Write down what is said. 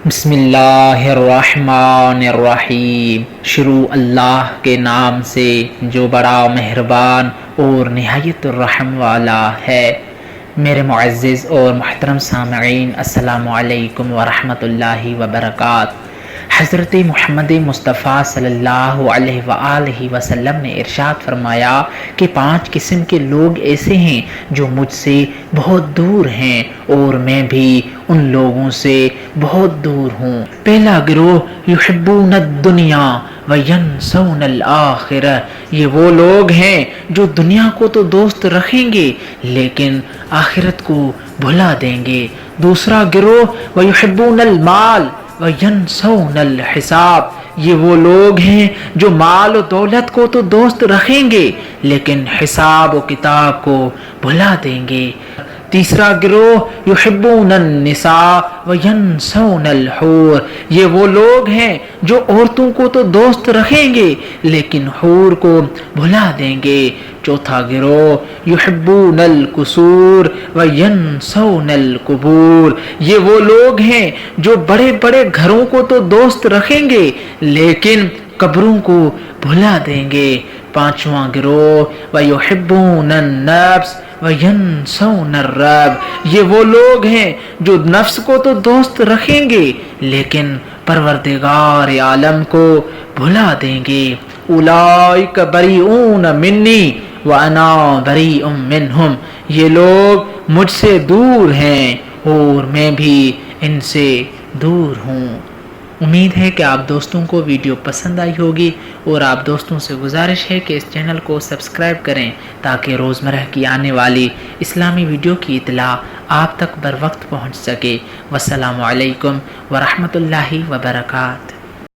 بسم اللہ الرحمن الرحیم۔ شروع اللہ کے نام سے جو بڑا مہربان اور نہایت الرحم والا ہے۔ میرے معزز اور محترم سامعین، السلام علیکم ورحمۃ اللہ وبرکاتہ۔ حضرت محمد مصطفیٰ صلی اللہ علیہ وآلہ وسلم نے ارشاد فرمایا کہ 5 قسم کے لوگ ایسے ہیں جو مجھ سے بہت دور ہیں اور میں بھی ان لوگوں سے بہت دور ہوں۔ پہلا گروہ یحبون الدنیا وینسون الآخرہ، یہ وہ لوگ ہیں جو دنیا کو تو دوست رکھیں گے لیکن آخرت کو بھلا دیں گے۔ دوسرا گروہ ویحبون المال وینسون الحساب، یہ وہ لوگ ہیں جو مال و دولت کو تو دوست رکھیں گے لیکن حساب و کتاب کو بھلا دیں گے۔ تیسرا گروہ یحبون النساء وینسون الحور، یہ وہ لوگ ہیں جو عورتوں کو تو دوست رکھیں گے لیکن حور کو بھلا دیں گے۔ چوتھا گروہ یحبون القصور وینسون القبور، یہ وہ لوگ ہیں جو بڑے بڑے گھروں کو تو دوست رکھیں گے لیکن قبروں کو بھلا دیں گے۔ پانچواں گروہ ویحبون النفس وینسون الرب، یہ وہ لوگ ہیں جو نفس کو تو دوست رکھیں گے لیکن پروردگار عالم کو بھلا دیں گے۔ اولئک بریئون منی وانا بریء منہم، یہ لوگ مجھ سے دور ہیں اور میں بھی ان سے دور ہوں۔ امید ہے کہ آپ دوستوں کو ویڈیو پسند آئی ہوگی اور آپ دوستوں سے گزارش ہے کہ اس چینل کو سبسکرائب کریں تاکہ روزمرہ کی آنے والی اسلامی ویڈیو کی اطلاع آپ تک بر وقت پہنچ سکے۔ والسلام علیکم ورحمۃ اللہ وبرکاتہ۔